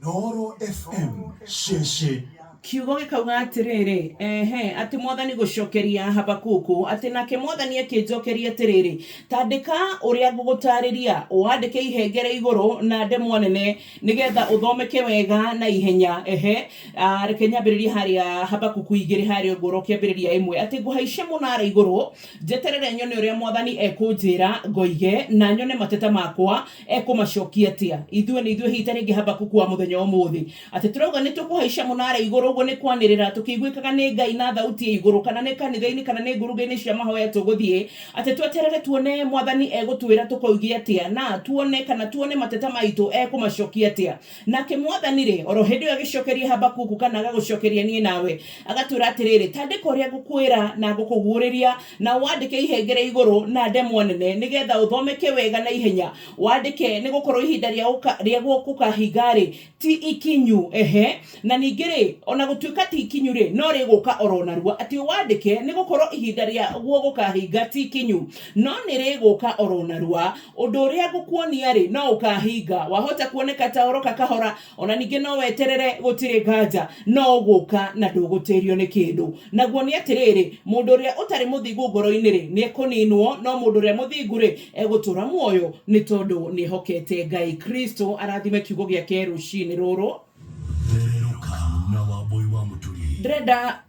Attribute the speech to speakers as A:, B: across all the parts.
A: Inooro FM sheshe
B: kiugo gikauga atiriri ati mwathani gucokeria Habakuku ati nake mwathani akinjokeria atiriri tandika uria ngugutariria uandike ihengere iguru na ndemwa nene nigetha uthomeke wega na ihenya reke nyambiririe haria Habakuku 2 haria ngoro kiambiriria 1 ati nguhaicia munara iguru njeterere nyone uria mwathani ekunjira ngoige na nyone mateta makwa ekumacokia atia ithuĩ hita ringi Habakuku wa muthenya umuthi ati turauga nitukuhaicia munara iguru uguo ni kwanirira tukiguikaga ni Ngai na thauti ya iguru kana ni kanitha-ini kana ni nguruga-ini cia mahoya tuguthie ati tweterere tuone mwathani egutwira tukoigia atia na tuone kana tuone mateta maitu ekumacokia atia nake mwathani ri oro hindi yo agicokeria Habakuku kana agagucokeria nie nawe agatwira atiriri tandika uria ngukwira na ngukuguriria na wandike ihengere iguru na ndemwa nene nigetha uthomeke wega na ihenya wandike ni gukorwo ihinda ria gukahingari ti ikinyu na ningiri ona gutuika ti ikinyu ri no riguka oronarua ati wandike ni gukorwo ihinda ria gukahinga ti ikinyu no ni riguka oronarua undu uria ngukuonia ri no ukahinga wahota kuoneka ta oroka kahora ona ningi no weterere gutire nganja no guka na ndugutirio ni kindu naguo ni atiriri mundu uria utari muthingu ngoro-ini ri ni ekuninwo no mundu uria muthingu ri egutura muoyo ni tondu ni hokete Ngai Kristo arathime kiugo giake rucini ruru Dreda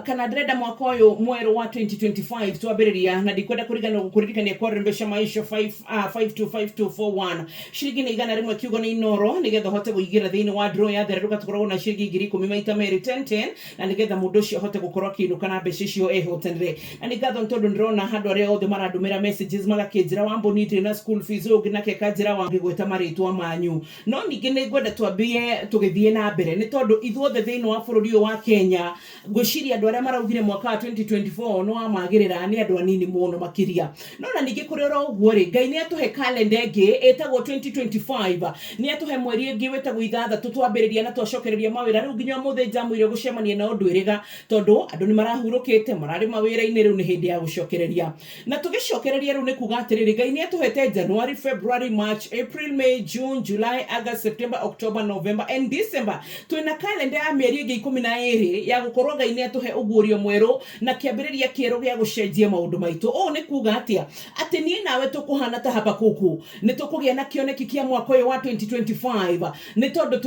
B: kana mwaka uyu mweru wa 2025 twambiriria na ndikwenda kuririkania kwa rembesha maisha 525241 shiringi ni igana rimwe kiugo ni Inooro nigetha hote kuigira thiini wa draw ya theruka tukorwo na shiringi 10,000 maita meri 10 na nigetha mundu ucio hote gukorwo kiinuka na mbeca icio ehotenire na nigatho ntondu ndirona handu aria othe marandumira messages magakinjira wambo nitire na school fees ugi na kekanjira wangi gweta maritwa manyu no ningi ni ngwenda twambie tugithie na mbere ni tondu ithuothe thiini wa bururi wa Kenya gwiciria andu aria maraugire mwaka wa 2024 no amagirira ni andu anini muno makiria no na ningi kuri ro uguo ri Ngai ni atuhe calendar ingi etagwo 2025 ni atuhe mweri ingi wetagwo ithathatu twambiriria na twacokereria mawira riu nginya muthe njamwire gucemania na undu iriga tondu andu ni marahurukite marari mawira-ini riu ni hindi ya gucokereria na tugicokereria riu ni kuga atiriri Ngai ni atuhete January, February, March, April, May, June, July, August, September, October, November and December twina calendar ya mieri ingi 12 ya gukorwo Ngai ni atuhe ugurio mweru na kiambiriria kieru gia gucenjia maundu maitu ni kuga atia ati nie nawe tukuhana ta Habakuku ni tukugia na kioneki kia mwaka uyu wa 2025 ni tondu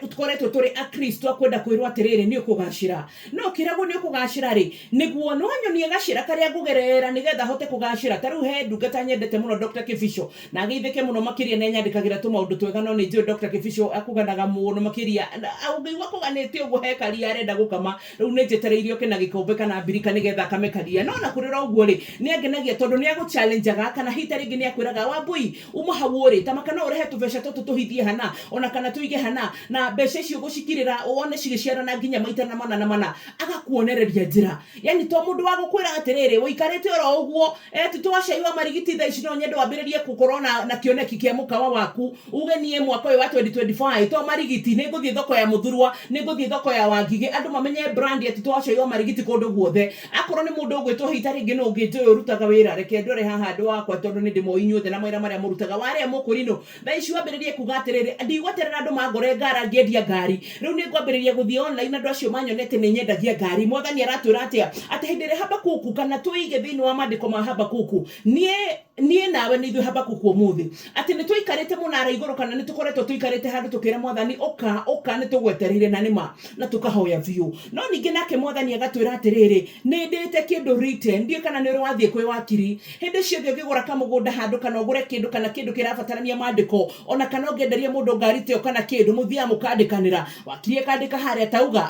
B: tukoretwo turi a Kristo akwenda kwirwa atiriri ni ukugacira no kirago ni ukugacira ri niguo no nyonie gacira karia ngugerera nigetha hote kugacira taru he ndungata nyendete muno Dr. Kifisho na geithike muno makiria na nyandikagira tu maundu twega no ni ndio Dr. Kifisho akuganaga muno makiria augai wakuganete uguo he karia arenda gukama riu ni jetereirio kena gikombe kana birika nigetha kamekaria no na kurira uguo ri ni angenagia tondu ni agu challenge aga kana hita ringi ni akwiraga wambui uma hawore tamakana urehe tubeca tutu tuhithie hana ona kana tuige hana na mbeca icio gucikirira uone cigiciara na nginya maita na mana agakuonereria njira yani to mundu wa gukwira atiriri wikarite oro uguo titwacaiwa marigiti tha ici no nyende wambiririe gukorwo na kioneki kia mukawa waku ugenie mwaka uyu wa 2025 to marigiti ni nguthie thoko ya muthurwa ni nguthie thoko ya wangige andu mamenye brand ati twacaiwa marigiti kundu guothe akorwo ni mundu ugwitwo hita ringi no unginjoy urutaga wira reke ndore haha andu wakwa tondu ni ndimo inyuothe na maira maria murutaga waria mukurino tha ici wambiririe kuga atiriri ndigweterera andu mangore ngara ngendia ngari riu ni ngwambiririe guthie online andu acio manyonete ni nyendagia ngari mwathani aratwira atia ati hindire Habakuku kana tuige thiini wa mandiko ma Habakuku nie nawe ni ithu Habakuku umuthi ati ni tuikarite munara iguru kana ni tukoretwo tuikarite handu tukira mwathani oka ni tugwetereire na nima na tukahoya view no ningi nake mwathani agatwira atiriri ni ndite kindu written ndie kana ni rwathie kwi wakiri hindi ciothe ngigura kamugunda handu kana ugure kindu kana kindu kirabatarania mandiko ona kana ungenderie mundu ngari teo kana kindu muthia mukandikanira wakirie kandika haria tauga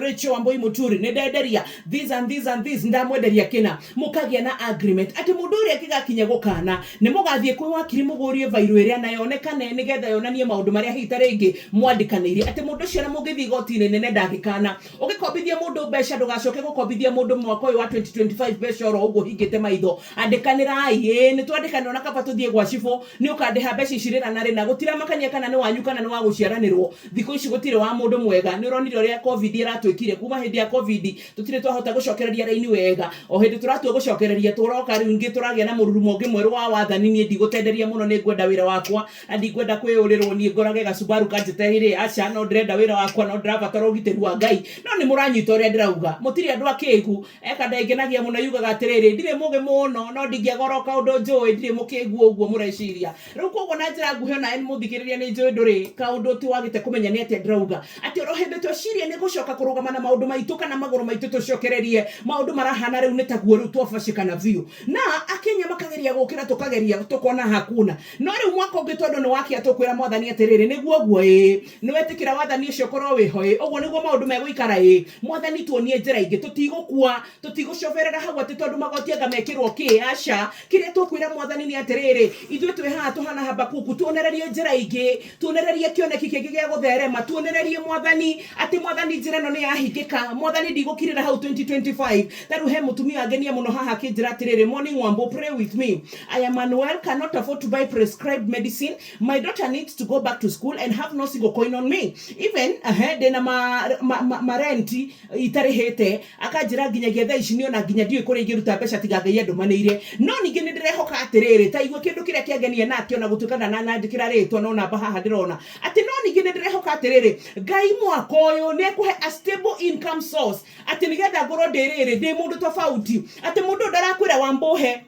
B: Rachel Wambui Muturi ni ndenderia these and these ndamwenderia kina mukagia na agreement ati mundu uria kigakinya gukana ni mugathie kwi wakiri mugurie vairu iria na yonekane nigetha yonanie maundu maria hita ringi mwandikanirie ati mundu ucio na mugithii gotini nene ndagikana ugikombithia kombithia mundu mbeca ndugacoke gukombithia mundu mwaka uyu wa 2025 mbeca oro uguo hingite maitho andikanirai ni twandikanira na kaba tuthie gwa cifo ni ukandiha mbeca icirira na rina gutira makania kana ni wanyu kana ni wa guciaranirwo thiko ici gutire wa mundu mwega ni uronire uria covid iratwikire kuma hindi ya covid tutire twahota gucokereria raini wega o hindi turatua gucokereria turoka riu ingi turagia na mururumo ungi mweru wa wathani ni ndigutenderia muno ni ngwenda wira wakwa andi ngwenda kwiurirwo ni ngorage gacubaru kanjitehire acha no ndrenda wira wakwa no ndirabatara ugiteri wa Ngai no ni muranyita uria ndirauga mutiri andu akigu eka ndengenagia muno yugaga atiriri ndire muge muno no ndingiagoroka undu njui ndire mukigu uguo mureciria riu koguo na njira nguhe na en muthikiriria ni njui nduri kaundu ti wagite kumenya ni atia ndirauga ati orohembe ciria ni gucoka kurugama na maundu maitu kana maguru maitu tucokererie maundu marahana riu ni taguo riu twafashikana biu na akenya makageria gukira tukageria tukona hakuna no riu mwaka ungi tondu ni wakia tukwira mwathani atiriri niguo guo ni wetikira wathani ucio korwo wiho uguo niguo maundu meguikara mwathani tuonie njira ingi tutigukua tutigucoberera hau ati tondu magoti anga mekirwo ki aca kiria tukwira mwathani ni atiriri ithuĩ twi haha tuhana Habakuku tuonererie njira ingi tuonererie kioneki kingi gia gutherema tuonererie mwathani ati mwathani njira no ni yahingika mwathani ndigukirira hau 2025 taru he mutumia agenia muno haha kinjira atiriri morning wambo pray with me I am unwell cannot afford to buy prescribed medicine my daughter needs to go back to school and have no single coin on me even ahead na ma renti itarihete akanjira nginyagia thaa ici niona nginya ndiwe kuri ngiruta mbeca tigangai andu manire no ningi ni ndirehoka atiriri ta igwe kindu kiria kiangenia nakio na gutukana na nandikira ritwa no namba haha ndirona ati no ningi ni ndirehoka atiriri Ngai mwaka uyu ni ekuhe a stable income source ati nigetha ngoro ndiriri ndi mundu tofauti ati mundu ndarakwira wambuhe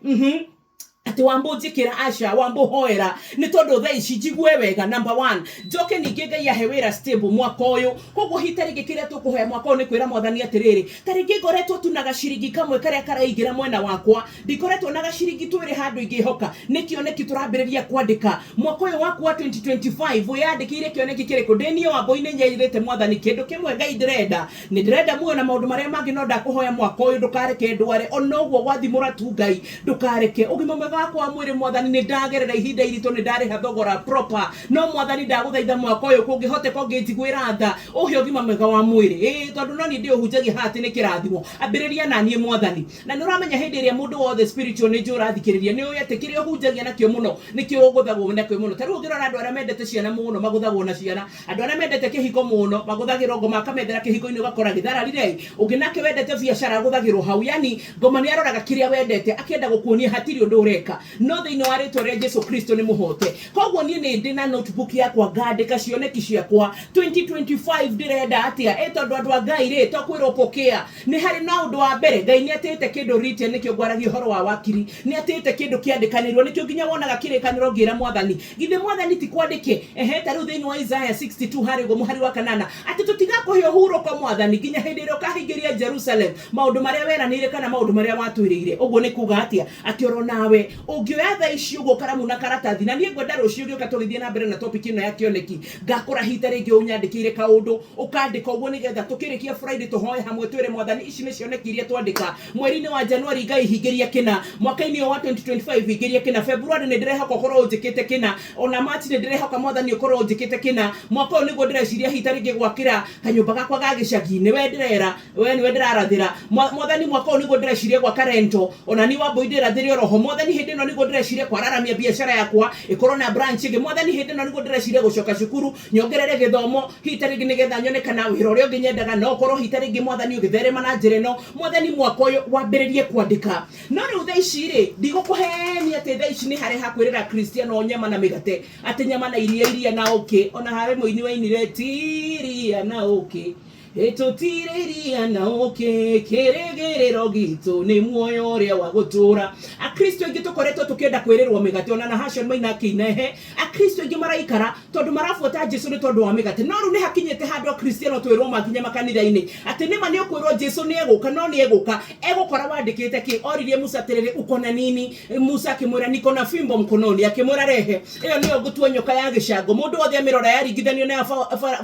B: ati wambo njikira aca wambo hoera ni tondu thaa ici njigue wega number 1 njoke ningi Ngai ahe wira stable mwaka uyu koguo hitari gikiria tukuhoya mwaka uyu ni kwira mwathani atiriri taringi ngoretwo tunaga ciringi kamwe karia karaigira mwena wakwa ndikoretwo na gaciringi twiri handu ingihoka ni kioneki turambiriria kwandika mwaka uyu waku wa 2025 uyandikire kioneki kiriko ndini wambo-ini nyairite mwathani kindu kimwe Ngai ndirenda ni ndirenda muo na maundu maria mangi no ndakuhoya mwaka uyu ndukareke ndware ono guo gwathimura tu Ngai ndukareke ugima mwega kwa mwiri mwathani ni ndagerera ihinda irito ni ndariha thogora proper no mwathani ndaguthaitha mwaka uyu kungihote ko ngijiguira tha uhio gima mwega wa mwiri tondu no ni ndi uhunjagia hati ni kirathimo ambiriria na nie mwathani na ni uramenya hindi iria mundu wothe spiritual ni njura thikiriria ni uyetikiria uhunjagia nakio muno nikio uguthagwo nakio muno taru ngirora andu aria mendete ciana muno maguthagwo na ciana andu aria mendete kihiko muno maguthagirwo ngoma kamethera kihiko-ini ugakora githararire unginake wendete biacara aguthagirwo hau yani ngoma ni aroraga kiria wendete akienda gukuonia hatiri undu ureka no thini wa ritwa ria Jesu Kristo ni muhote koguo nie ni ndi na notebook yakwa ngandika cioneki ciakwa 2025 ndirenda atia tondu andu a Ngai ri tokwirwo pokea ni hari na undu wa mbere Ngai ni atite kindu rite nikio ngwaragia horo wa wakiri ni atite kindu kiandikanirwo nikio nginya wonaga kirikaniro ngira mwathani githe mwathani ti kwandike taru thini wa Isaiah 62 hari go muhari wa kanana ati tutigakuhio huro kwa mwathani nginya hindi ro kahingiria Jerusalem maundu maria weranire kana maundu maria watwirire uguo ni kuga atia ati oro nawe ungioya thaa ici uguo karamu na karatathi na nie ngwenda rucio gioka tugithie na mbere na topic ino ya kioneki ngakora hita ringi unyandikire kaundu ukandika uguo nigetha tukirikia Friday tuhoye hamwe twire mwathani ici ni cioneki iria twandika mweri-ini wa January Ngai hingiria kina mwaka-ini wa 2025 hingiria kina February ni ndirehoka ukorwo unjikite kina ona March ni ndirehoka mwathani ukorwo unjikite kina mwaka uyu niguo ndireciria hita ringi gwakira kanyumba gakwa ga gicagi-ini we ndirera we ni we ndirarathira mwathani mwaka uyu niguo ndireciria gwaka rento ona ni wambo indirathire oroho mwathani hindi no niguo ndireciria kwararamia biashara yakwa ikorwo na branch ingi mwathani hindi no niguo ndireciria gucoka cukuru nyongerere githomo hita ringi nigetha nyone kana wira uria ungi nyendaga no korwo hita ringi mwathani ugitherema na njira ino mwathani mwaka uyu wambiririe kwandika no riu thaa ici ri ndigukuhenia ati thaa ici ni hari hakwirira Kristiano nyama na migate ati nyama na iria na uki ona hari muini wa inire tiria na uki etotiriria na oke keregerero gitu ni muoyo ria wa gutura akristo ingi tukoretwo tukienda kwirirwo migate ona na Hashon maina kinehe akristo ingi maraikara tondu marafuata Jesu ni tondu wa migate no ru ni hakinyete handu Kristiano twirwo makinya makanitha-ini ati nima ni ukwirwo Jesu ni eguka no ni eguka egukora wandikite ki oririe Musa tiriri ukona nini Musa akimwira niko na fimbo mkononi akimwira rehe iyo niyo gutua nyoka ya gicango mundu wothe amirora yaringithanio na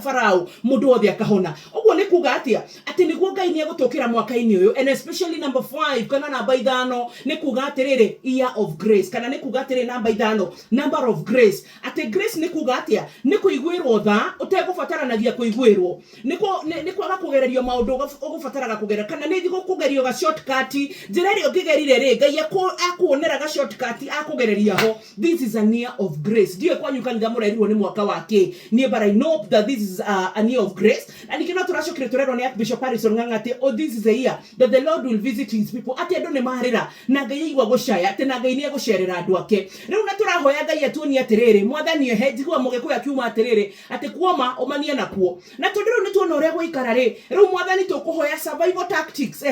B: Farao mundu wothe akahona uguo ni kuga atia ati niguo Ngai ni egutokira mwaka-ini uyu and especially number 5 kana namba 5 ni kuga atiriri year of grace kana ni kuga atiriri namba 5 number of grace ati grace ni kuga atia ni kuiguirwo tha utego gubataranagia kuiguirwo niko gakugererio maundu gubataraga kugera kana ni thigo kugerio ga shortcut njira ri ongigerire ri Ngai akuonera ga shortcut akugereria ho. This is an year of grace. Dio kwa nyuka ngamurerirwo ni mwaka wake ni, but I know that this is an year of grace. And ikino turashokire turero ni Bishop Harrison ngangate, oh, this is a year that the Lord will visit his people. Ati ando ne marira na Ngai igwa gucaya ati na Ngai ni gucerera andu ake. Riu na turahoya Ngai atuoni atiriri mwathani ehe jigwa mugeko ya kiuma atiriri ati kuoma omanie nakuo na tondiru ni tuona uria guikara ri. Riu mwathani tukuhoya survival tactics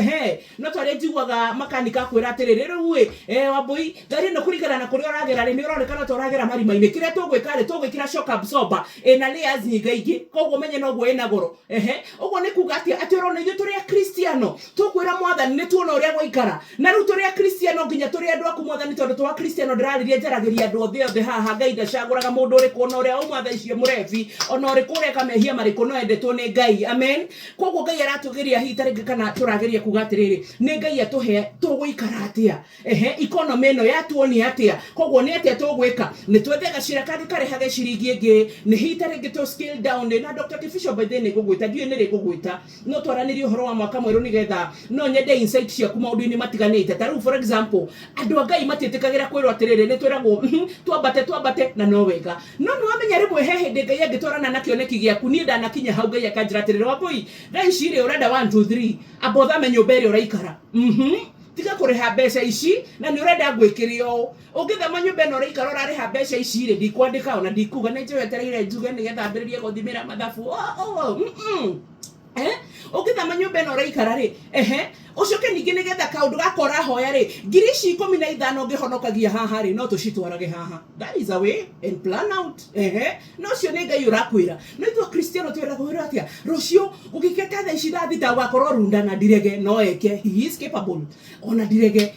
B: no twari jigwaga makanika kwira atiriri riu we waboi gari no kurigana na kuria uragera ri ni uronekana to uragera marima-ini kire tugwika ri tugwikira shock absorber na layers nyingaingi koguo menye no gwe na goro uguo ni kuga ati urona ithu turi Kristiano tukwira mwathani ni tuona uria guikara na riu turi Kristiano nginya turi andu aku mwathani tondu twa Kristiano ndiraririe njaragiria andu othe haha Ngai ndacaguraga mundu uri kuona uria umwatha icio murevi ona uri kureka mehia mariku no endetwo ni Ngai. Amen. Koguo Ngai aratugiria hitari kana turageria kuga atiriri ni Ngai atuhe tuguikara atia economy no yatuoni atia. Koguo ni atia tugwika ni twethe gacira kandi kare hage ciringi ingi ni hitari ngito scale down na Dr. Kifisho by the way gugwita dio ni gugwita no twaranirie uhoro wa mwaka mweru nigetha no nyende insight ciaku maundu-ini matiganite. Taru for example andu a Ngai matitikagira kwirwo atiriri ni twiragwo twambate na no wega no wamenya rimwe he hindi Ngai angitwarana na kioneki giaku ni ndanakinya hau Ngai akanjira atiriri waboi thaa ici ri urenda 1 2 3 abotha menyo mbere uraikara tiga kuriha mbeca ici na ni urenda gwikirio ungithama nyumba no uraikara urariha mbeca ici ri ndikwandika ona ndikuga ni njewetereire njuge nigetha ambiririe guthimira mathabu ungithama nyumba no uraikara ri ucoke ningi nigetha kaundu gakora hoya ri 15,000 ngihonokagia haha ri no tucitwarage haha. That is a way and plan out no cio ni Ngai urakwira no ithu Kristiano twira kwira atia rucio ugikeka thaa ici thita wakorwo runda na direge no eke he is capable ona direge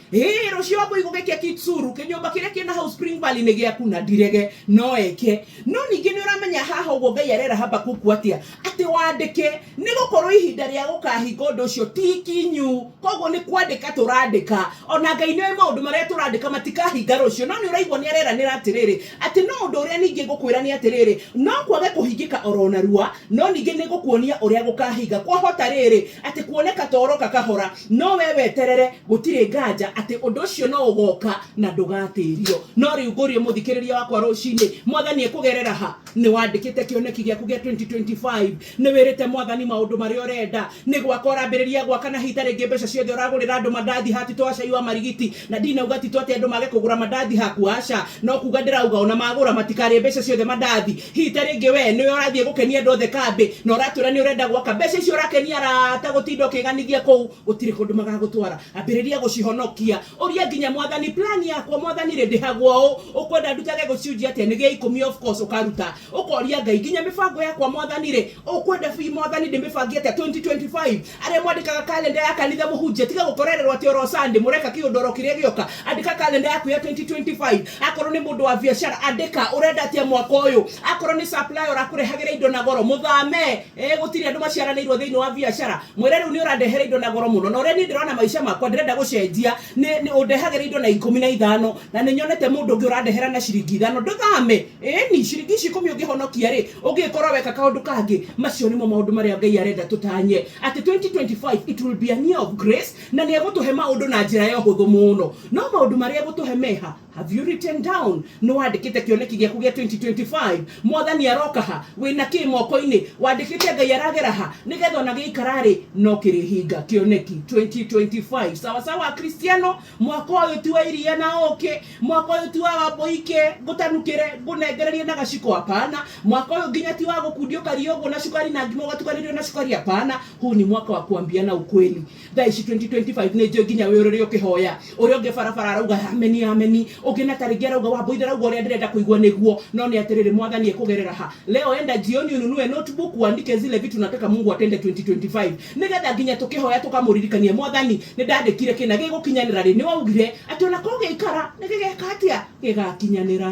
B: rucio abo igugikia kitsuru kinyumba kiria kina house Spring Valley ni giaku na direge no eke no ningi ni uramenya haha ugo Ngai arera Habakuku atia ati wandike ni gukorwo ihinda ria gukahinga undu ucio tikinyu. Koguo ni kwandika turandika ona Ngai ni maundu maria turandika matikahinga rucio no ni uraigwa ni arera ni atiriri ati no undu uria ningi ngukwira ni atiriri no kwage kuhingika orona rua no ningi ni ngukuonia uria gukahinga kwa hota riri ati kuoneka toroka kahora no we weterere gutire nganja ati undu ucio no ugoka na ndugatirio no riu ngurie muthikiriria wakwa rucini mwathani ekugerera ha ni wandikite kioneki giaku gia 2025 ni wirite mwathani maundu maria urenda ni gwakora ambiriria gwaka na hitari mbeca ciothe uragurira andu mandathi hati twacaiwa marigiti na ndina ugati twate andu mage kugura mandathi haku aca no kuga ndirauga ona magura matikari mbeca ciothe mandathi hitari ingi we ni urathie gukenia andu othe kambi no uratura ni urenda gwaka mbeca icio urakenia rata gutinda ukiganithia kou gutire kundu magagutwara ambiriria gucihonokia uria nginya mwathani plan yakwa mwathani ri ndihagwo ukwenda ndutage guciunjia ati ni gia 10 of course ukaruta ukoria Ngai nginya mibango yakwa mwathani ri ukwenda fi mwathani ndimibangie ati 2025 aria mwandikaga calendar ya kanitha muhunjia tiga gukorererwo ati oro Sunday mureka kiundoro kiria gioka andika calendar yaku ya 2025 akorwo ni mundu wa biashara andika urenda atia mwaka uyu akorwo ni supplier urakurehagira indo na goro muthame gutire andu maciaranirwo thiini wa biashara mwire riu ni urandehera indo na goro muno no uria ni ndirona maisha makwa ndirenda gucenjia ni undehagira indo na 15 na ni nyonete mundu ungi urandehera na ciringi 5 nduthame ni ciringi 10 ungihonokia ri ungikorwo weka kaundu kangi macio nimo maundu maria Ngai arenda tutanye ati 2025 it will be a year of grace na ni egutuhe maundu na njira ya huthu muno no maundu maria egutuhe meha have you written down no wandikite kioneki giaku gia 2025 mwathani aroka ha wina ki moko-ini wandikite Ngai aragera ha nigetha ona giikarari no kirihinga kioneki 2025 sawa sawa Kristiano mwaka uyu ti wa iria na oke mwaka uyu ti wa waboike gutanukire gunengererie na gaciko hapana mwaka uyu nginya ti wa gukundio kariogo na sukari na ngimo gatukanirwo na sukari hapana huu ni mwaka wa kuambiana ukweli. Thaa ici 2025 ni ndio nginya we uria ukihoya uria ungi barabara arauga ameni ugina taringi arauga waboithe arauga uria ndirenda kuigwa niguo no ni atiriri mwathani ekugerera ha leo enda jioni ununue notebook uandike zile vitu nataka Mungu atende 2025 nigetha nginya tukihoya tukamuririkania mwathani ni ndandikire kina gigukinyanira ri ni waugire ati ona ko geikara ni gigeka atia gigakinyanira